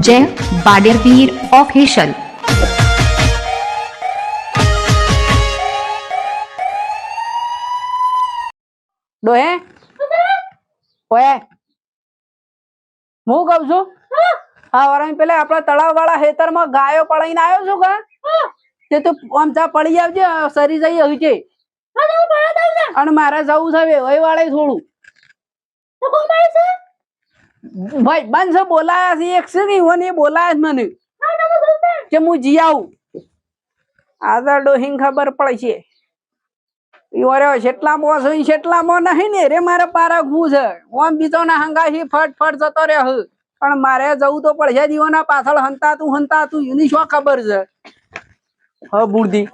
जय बाडेरवीर ऑफिशियल। ડોહે ઓએ હું કહું છું હા વરાઈ પેલા આપણા તળાવ વાળા ખેતરમાં ગાયો પડાઈને આવ્યો છું કા તે તું આમ જા પડી આવજે સરી જઈ હવે છે અને મારે જવું છે વેવાઈ વાળે થોડું ભાઈ બંધ છે બોલાયા છે એક છે કે ઈવન એ બોલાયા છે મને કે હું જી આવું આ તો ડોહીને ખબર પડશે કેટલામાં છે કેટલામાં નહીં ને રે મારે પારા ઘું છે ઓમ બીજો ના હંગાથી ફટ ફટ જતો રહે પણ મારે જવું તો પડશે દીવાના પાછળ હંતા તું એની શું ખબર છે હ બુર્દી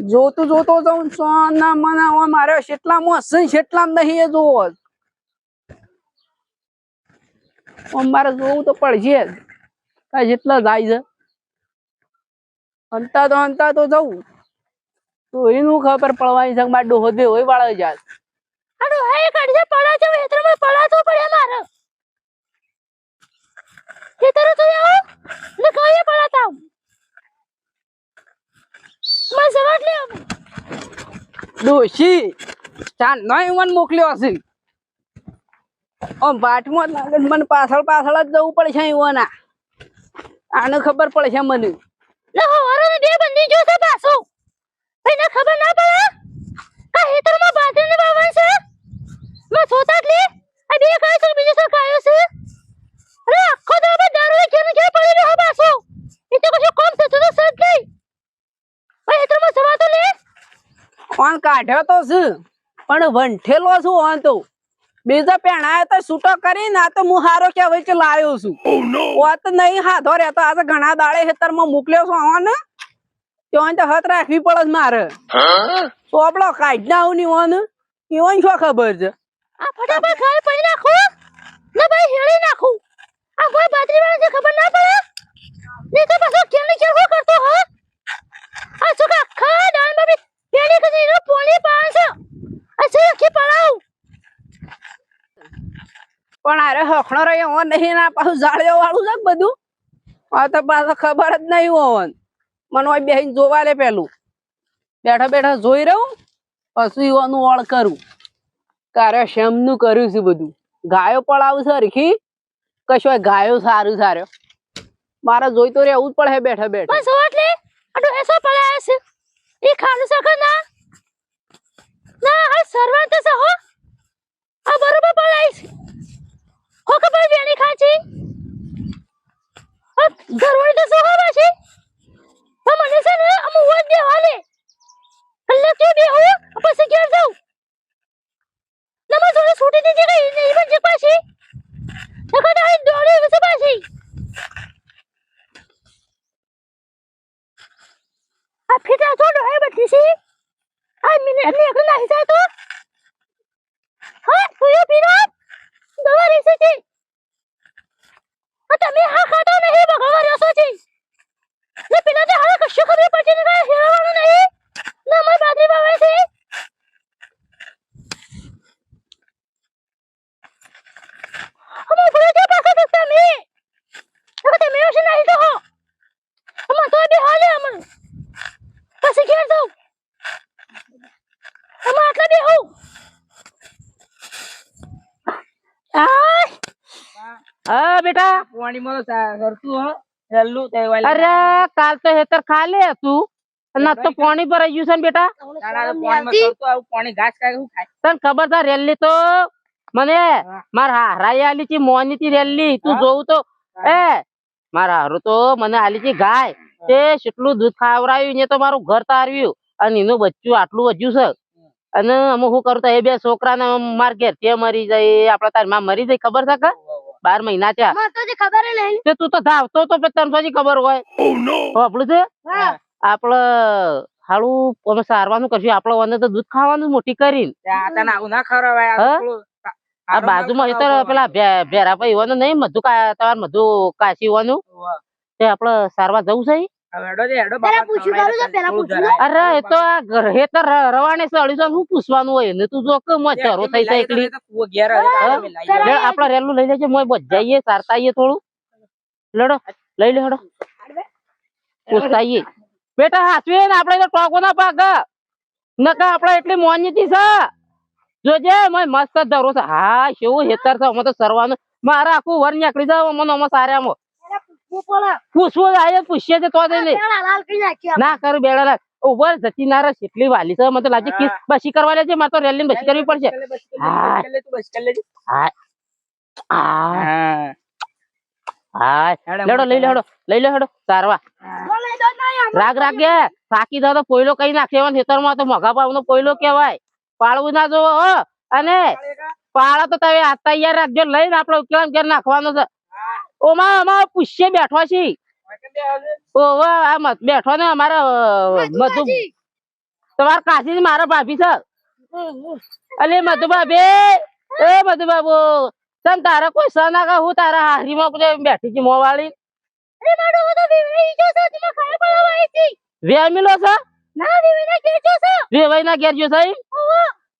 જોતું જોતો જાઉં સોના મના મારે કેટલામાં હશે કેટલામાં નહીં એ જોવો મારે જોવું તો પડશે જ જેટલા જાય છે હંતા તો જવું તો એનું ખબર પડવાની છે મારે ડોહો દે હોય વાળા જાત અડો હે કડજે પડા છે વેતરમાં પડા તો પડે મારે ખેતર તો આવો ને કઈએ પડાતા માં સવાટ લે ડોશી ચાલ નઈ મન મોકલ્યો હશે બાટમાં મને પાછળ જ જવું પડશે એવાના આને ખબર પડશે મને લે હવારો ને બે બંદી જો છે પાછો એને ખબર ના પડે કા હેતરમાં બાદરીને વાવણ છે મે સોતા લે આ બે કાય છે બીજો સો કાયો છે અરે આખો દાડો દારૂ કેને કે પડી રહ્યો પાછો એ તો કશું કોમ છે તો સજ ગઈ ભાઈ હેતરમાં જવા તો લે ઓન કાઢ્યો તો છે પણ વંઠેલો છું ઓન તો બીજા પેણાય તો છૂટો કરીને આ તો હું હારો કહેવાય કે લાવ્યો છું વાત નહીં હાથો રહેતો આજે ઘણા દાડે ખેતરમાં મોકલ્યો છું આને ત્યાં તો હાથ રાખવી પડે મારે ચોપડો કાઢ ના આવું ની ઓન એવન શું ખબર છે આ ફટાફટ ખાઈ પડી નાખો ને ભાઈ હેળી નાખું આ કોઈ બાદરી વાળા છે ખબર ના પડે ને તો પાછો કેને કેવો કરતો હ આ સુકા ખા દાળમાં બી પેલી કદી નો પોણી પાસ અસે કે પડાવ પણ અરે હખણો રહ્યો ઓન નહીં ના પાછું જાળ્યો વાળું છે બધું આ તો પાછો ખબર જ નહીં હોવન મને ઓય બેહીને જોવા લે પેલું બેઠા જોઈ રહું પછી ઓનું ઓળ કરું કાર્ય શેમનું કર્યું છે બધું ગાયો પડાવું છે હરખી કશો ગાયો સારું મારે જોઈ તો રહેવું જ પડે બેઠા બસ ઓટ લે અડો એસો પડાય છે ઈ ખાનું સક ના આ સર્વર તો સહો આ બરોબર પડાય છે હો ખબર વેણી ખાચી આ ઘરવાળી તો સહો બાછી તો મને છે ને અમુ વોટ દે હાલે કલ્લે કે બે હો પછી ઘેર જાઉં નમા જોડે છૂટી દીધી ગઈ નહીં પણ જે પાછી નકર આ દોડે વસે પાછી આ ફીટા થોડો હે બધી છે આ મિનિટ એટલે એક ના હિસાબ તો હા પૂયો પીરો દવા રેસે છે આ તમે હા ખાતો નહીં ભગવાન રસો છે ને પેલા તો હાલ કશું ખબર પડતી નહીં હેરાવાનું નહીં ના માર બાદરી બાવે છે અમે બોલે તે પાછા તો તમે હશે નહીં તો હો અમે તો બે હાલે અમે પછી ઘેર જાઉં અમે આટલા બે હો હા બેટા પાણી માં સરતું હ હેલ્લું તે વાલી અરે કાલ તો હેતર ખાલે તું ના તો પાણી ભરાઈ ગયું છે ને બેટા પાણી માં સરતું આવું પાણી ઘાસ ખાય હું ખાય તને ખબર છે રેલી તો મને માર હારાઈ આલી છે મોની થી રેલી તું જોવું તો એ મારા હારું તો મને આલી છે ગાય તે કેટલું દૂધ ખાવરાયું ને તો મારું ઘર તારવ્યું અને એનું બચ્ચું આટલું વધ્યું છે અને અમે શું કરું તો એ બે છોકરાને માર ઘેર તે મરી જાય આપડે તારી માં મરી જાય ખબર છે કે 12 મહિના થયા મને તો ખબર નહીં તે તું તો ધાવતો તો તને પછી ખબર હોય આપણું છે આપડે હાલું અમે સારવાનું કરશું આપડે વને તો દૂધ ખાવાનું મોટી કરીને તને આવું ના ખરાવાય આ બાજુમાં હેતર પેલા ભેરા ભાઈ વાનું નહીં મધુ તમાર મધુ કાશી વાનું તે આપડે સારવાર જવું છે હવે હેડો દે, હેડો પેલા બાપા પૂછ્યું ખવડાવી કરું છે, દે, પેલા થોડું પૂછ્યું. જરાય. અરે એ તો આ હેતર રવાને સળી છે શું પૂછવાનું હોય ને તું જો કે મચરો થઈ જાય એકલી કૂવો ઘેર આવે, હા? મેલાઈ જાય. લે, આપડે રેલું લઈ લેજે મોય બજાઈએ સારતાઈએ થોડું લડો લઈ લે હડો પૂછતાઈએ બેટા હાચવે ને આપડે તો ટોકો ના પાક નકા આપડે એટલી મોનીતી છે જોજે મોય મસ્ત ધરો છે હા કેવું હેતર છે અમે તો સરવાનું મારા આખું વર નીકળી જાવ મને અમે સારામાં પૂછવું આયે પૂછીએ છે તો દે લે પેલા લાલ કરી નાખ્યા. ના કરું બેડા ઉભર જતી ના રે કેટલી વાલી છે મને તો લાગે કિસ બસી કરવા લેજે મારે તો રેલી બસી કરવી પડશે હા. તું બસ કરી લેજે. હા હા હા. હા હેડો, લેડો લઈ લે હેડો લઈ લે હેડો સારવા બોલે તો નહીં, આમ રાગ રાગ ગે થાકી દો તો પોયલો કઈ નાખે ખેતરમાં તો મઘા પાવનો પોયલો કહેવાય પાળવું ના જોવો હો અને પાળો તો તમે આ તૈયાર રાખજો લઈને આપડે કેમ ઘેર નાખવાનો છે ઓમાં અમાર પૂછીએ બેઠો છી ઓવો આ બેઠો ને અમારા મધુ તમારા કાશી મારા ભાભી છે અલે મધુ ભાભી એ મધુ બાબુ તન તારા કોઈ સના કા હું તારા હારીમાં બેઠી છી મોવાળી અરે મારો તો વિવેઈ જો છે, તેમાં ખાય પડાવાઈ હતી. વેમિલો છે ના વિવેના કે જો છે. વેવાઈ ના ઘેર જો સાહેબ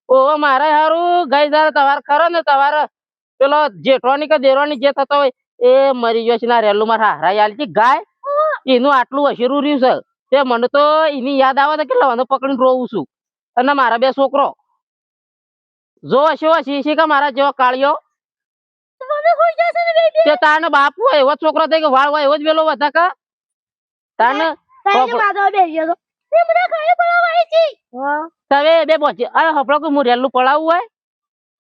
ઓવો મારે હારું ગઈ જયારે તમારે ખરો ને તમારે પેલો જેઠવાની કે દેરવાની જે થતો હોય એ મરી ગયો છે ના રેલું મારા હારા આલી ગાય એનું આટલું અશેરું રહ્યું છે તે મને તો એની યાદ આવે છે કે લવાનો પકડીને રોવું છું અને મારા બે છોકરો જો હશે કે મારા જેવો કાળિયો મને હોઈ જશે ને બેબી. તે તારને બાપ હોય એવો છોકરો થાય કે વાળ હોય એવો જ વેલો વધા કા તારને તારી માધવ બેસી ગયો. તે મને ખાય પડાવાઈ હતી. તમે બે પહોંચી અરે હપડો કે હું રેલું પડાવું હોય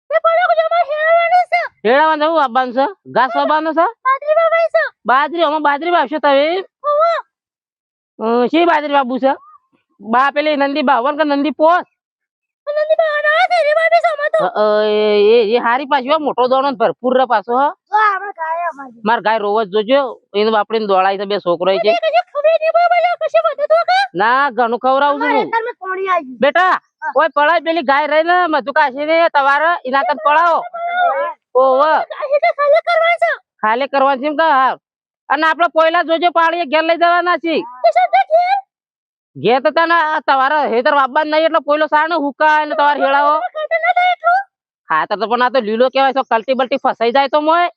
તે પડો કે જમા હેરાવાનું છે. હેડામાં જવું આવવાનું છે ઘાસ વાવવાનું છે પાદરી બાબાઈ છે. બાજરી અમે બાજરી વાવશો તમે શી બાજરી વાવવું છે બા પેલી નંદી બાવન કે નંદી પોસ નંદી બાના છે રે બાબી સમા તો. એ હારી પાછી હો, મોટો દોણો ને ભરપૂર રે પાછો હો તો આપણે ખાય અમારી. માર ગાય રોજ જોજો એને બાપડીને દોડાય છે બે છોકરો છે કશે ખબર નહીં બાબા કશે બધું તો કે. ના ઘણું ખવડાવું છું મારે હું. તાર મે કોણી આવી. બેટા ઓય પડાય પેલી ગાય રહી ને મધુ કાશી ને તમારે એના કદ પડાવો ઓવ કાશી તો ખાલી કરવા છે. ખાલે કરવાનું છે એમ કે હા અને આપડે પોયલા જોજો પાડીએ ઘેર લઈ જવાના છીએ તે શબ્દ ઘેર ઘેર તો તને તમારે હેતર વાપવા નહીં એટલે પોયલો સાણ હુકાય ને તમારે હેળાવો ખાતે ન થાય એટલું. ખાતર તો પણ આ તો લીલો કહેવાય તો કલ્ટી બલ્ટી ફસાઈ જાય તો મોય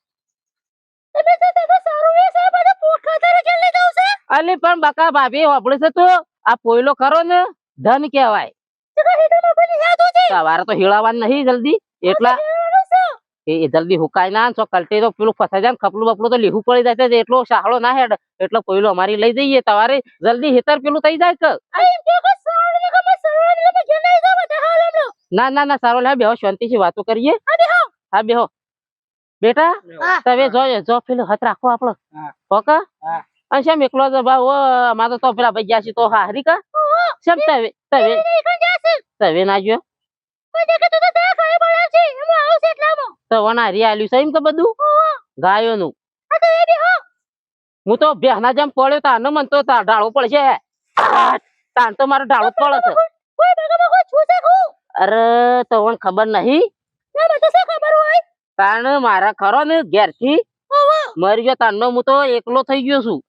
તમે તો તમે સારું વે છે બધું પોટ ખાતર કે લઈ જાવ છે. અલી પણ બકા ભાભી વાપડે છે તું આ પોયલો ખરો ને ધન કહેવાય તે કહે તો બાબાની યાદ હોતી. તમારે તો હેળાવાનું નહીં જલ્દી એટલા હેરાવાનું છે. એ જલ્દી હુકાય ના તો કલ્ટી તો પેલું ફસાઈ જાય ને ખપલું બપલું તો લીહું પડી જાય છે એટલો સાહળો ના હેડ એટલો પોયલો અમારી લઈ જઈએ તમારે જલ્દી હેતર પેલું થઈ જાય કે આ એમ કે સારું ને કે સારું ને મે ઘેર લઈ જાવ બધા હાલ હમણો. ના સારો લે બેહો શાંતિથી વાતો કરીએ આ બેહો. હા બેહો બેટા હા. તમે જો પેલું હાથ રાખો આપડે હા. ઓકે હા. અને શેમ એકલો જ ભાવ અમારે તો પેલા ભાઈ ગયા છે તો હારી કા શેમ તમે એ કણ જાશે. તમે ના જો કોઈ દેખે તો તો ખાય પડે છે. એમ આવશે એટલામાં. તો વનારી આલ્યું છે એમ કે બધું ગાયોનું આ તો એ બેહો. હું તો બેહના જેમ પડ્યો તાનો મન તો ઢાળો પડશે તાન તો મારો ઢાળો જ પડે છે કોઈ બગામાં કોઈ છૂસે ખુ. અરે તો મને ખબર નહીં ના મને તો શું ખબર હોય. તાણ મારા ખરો ને ઘેરથી મરી ગયો તાનો હું તો એકલો થઈ ગયો છું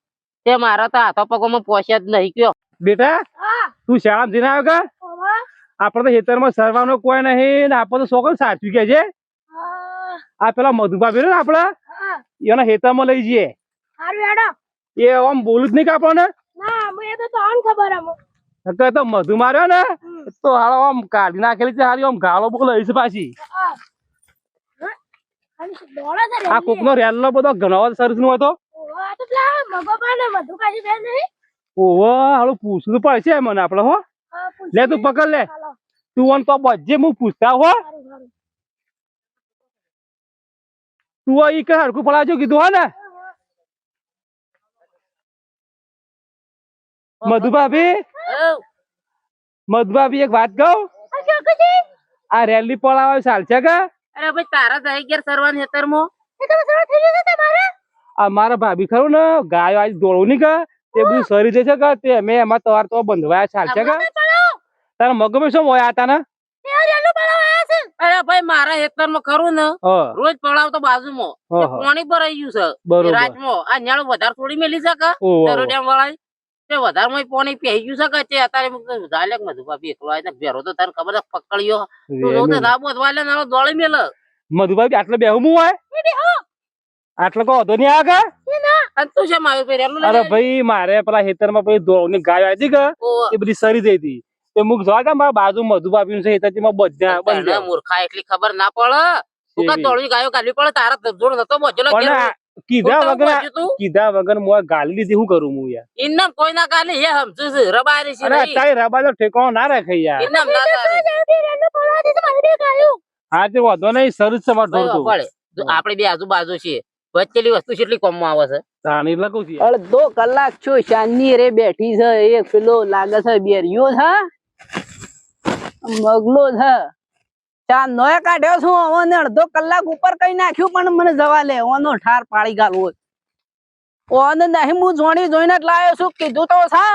તે મારા તો હાથો પગોમાં પહોંચ્યા જ નહીં કયો બેટા હા. તું શાળા જઈને આવ્યો કા ઓવા. આપડે તો ખેતરમાં સરવાનો કોઈ નહીં ને આપડે તો છોકરો સાચવી કે છે હા. આ પેલા મધુભાભી ને આપડે હા. એના ખેતરમાં લઈ જઈએ હારું હેડો. એ આમ બોલું જ નહીં કે આપણને ના મને તો આન ખબર આમ. નકર તો મધુ માર્યો ને તો હાલો આમ કાઢી નાખેલી છે હારી આમ ગાળો બોલો લઈ છે પાછી હા. અને દોડા છે રે. આ કોકનો રેલ્લો બધો ઘણો સરસ નો હતો ઓવા તો પેલા મગોબા ને મધુ કાજી બેન નહીં. ઓહો હાલો પૂછવું તો પડશે મને આપડે હો હા, પૂછ. લે તું પકડ લે ચાલો. તું આમ તો બજે હું પૂછતા હો સારું સારું. તું ઈ કે હરખું પડાવજો કીધું હો ને મધુભાભી મધુભાભી એક વાત કહું આ શું કજી? આ રેલી પડાવે ચાલશે કે અરે ભાઈ તારા જાય ઘેર સરવાન હેતરમાં એ તો સરળ થઈ ગયું છે તમારે. આ મારા ભાભી ખરું ને ગાયો આજ દોડવું નહીં કે તે બધું સરી જશે કે તે અમે એમાં તમારે તો બંધવાયા ચાલશે કે પડાવો. તારા મગમાં શું હોય આતા ને એ રેલું પડાવાયા છે. અરે ભાઈ મારા હેતરમાં ખરું ને રોજ પડાવતો બાજુમાં હા, તે હા. પાણી ભરાઈ ગયું છે બરોબર. રાજમાં આ ન્યાળો વધારે થોડી મેલી છે કે ઓહો. ડેમ વાળા તે વધારમાં પાણી પી ગયું છે કે તે અત્યારે ઝાલે મધુભાભી એકલો આવીને ભેરો તો તને ખબર છે પકડ્યો તું જોઉં તો રાબો વાલે નાનો દોડી મેલ મધુભાઈ આટલે બેહું હું હોય આટલે કો હતો નહીં આગળ અને તું છે મારું ભાઈ રેલું અરે ભાઈ મારે પેલા ખેતરમાં પછી દોડની ગાય આવી હતી કે એ બધી સરી જઈ હતી તે મુક જોવા તા મારા બાજુ મધુભાભી છે ખેતરમાં બધા બંધ મૂર્ખા એટલી ખબર ના પડે તું કા દોડી ગાયો કાઢવી પડે તારા જોડ નતો બોજેલો પણ કીધા વગર હું ગાલી દીધી શું કરું હું યાર ઇન્નમ કોઈ ના ગાલે હે સમજુ છે રબારી છે અરે અત્યારે રબા તો ઠેકાણો ના રાખે યાર ઇન્નમ ના ગાલે હા તે વાંધો નહીં સરસ છે મારું ઢોર તો આપણે બે આજુબાજુ છીએ વચ્ચેલી વસ્તુ કેટલી કોમમાં આવે છે તાણી લખું છું અડધો કલાક છું શાનની રે બેઠી છે એક પેલો લાગે છે બેરિયો છે મગલો છે ચા નોય કાઢ્યો છું ઓને અડધો કલાક ઉપર કઈ નાખ્યું પણ મને જવા લે ઓનો ઠાર પાડી ગાલવો ઓને નહીં હું જોઈને જ લાયો છું કીધું તો છે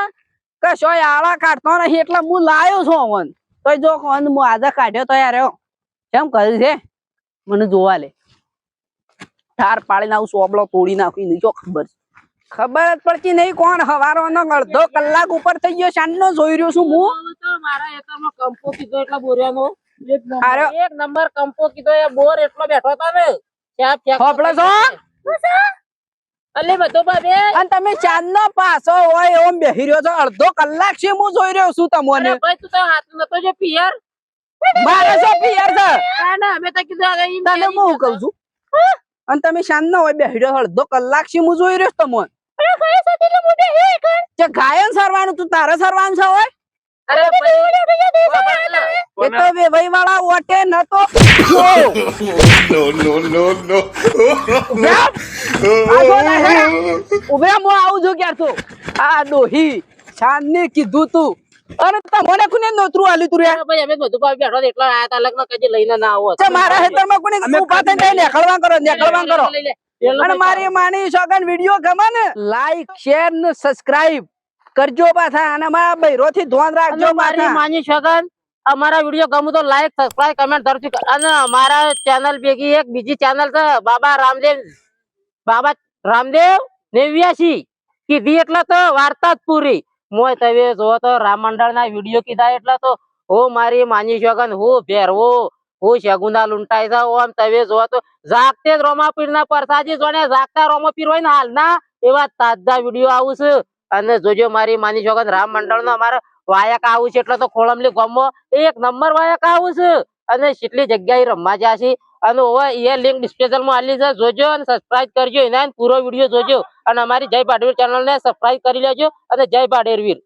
કે શોય આળા કાઢતો નહીં એટલે હું લાયો છું ઓન તો જો ઓન હું આજે કાઢ્યો તો યાર કેમ કર્યું છે મને જોવા લે ઠાર પાડીને આવું સોબળો તોડી નાખી નહીં જો ખબર જ પડતી નહીં કોણ હવારો નો અડધો કલાક ઉપર થઈ ગયો શાનનો જોઈ રહ્યો છું હું મારા એકામાં કંપો કીધો એટલા બોરિયાનો અરે એક નંબર કંપો કીધો એ બોર એટલો બેઠો હતો ને હોપળો છો અલે બધો બાબે અને તમે ચાંદનો પાસો હોય ઓમ બેહી રહ્યો છો અડધો કલાક છે હું જોઈ રહ્યો છું તમને ભાઈ તું તો હાથ નતો જે પિયર મારે શું પિયર છે ના અમે તો કીધું તને હું કહું છું અને તમે શાનનો હોય બેહી રહ્યો અડધો કલાક છે હું જોઈ રહ્યો છું તમને ગાયન સરવાનું તું તારે સરવાનું છે હોય અરે એ તો વેવાઈ વાળા ઓટે નતો ઉભે હું આવું છું ક્યાં તું આ ડોહી શાનને કીધું તું અરે તમને કોને નોતરું આલી તું રે ભાઈ અમે બધું ભાઈ બેઠો એટલે આયા તા લગ્ન કદી લઈને ના આવો છે મારા હેતરમાં કોને ઊભા થઈને નેકળવા કરો અને મારી માની સોગન વિડિયો ગમે ને લાઈક શેર ને સબસ્ક્રાઇબ કરજો પાછા અને મારા બૈરો થી ધ્યાન રાખજો મારી માની છગન અમારા વિડિયો ગમુ તો લાઈક સબસ્ક્રાઇબ કમેન્ટ ધરતી અને અમારા ચેનલ ભેગી એક બીજી ચેનલ છે બાબા રામદેવ 89 કીધી એટલે તો વાર્તા જ પૂરી મોય તમે જો તો રામ મંડળ ના વિડિયો કીધા એટલે તો હો મારી માની છગન હું ભેરવો હું શગુના લૂંટાઈ જાવ આમ તમે જો તો જાગતે જ રોમાપીર ના પરસાજી જોને જાગતા રોમાપીર હોય ને હાલના એવા તાજા વિડિયો આવું છે અને જોજો મારી માની છોકન રામ મંડળ નો અમારે વાયક આવું છે એટલે તો ખોળમલી ગમો એક નંબર વાયક આવું છે અને કેટલી જગ્યાએ રમવા જાશે અને એ લિંક ડિસ્ક્રિપ્શન માં આલી છે જોજો અને સબસ્ક્રાઇબ કરજો એના પૂરો વિડિયો જોજો અને અમારી જય બાડવીર ચેનલ ને સબસ્ક્રાઇબ કરી લેજો અને જય બાડવીર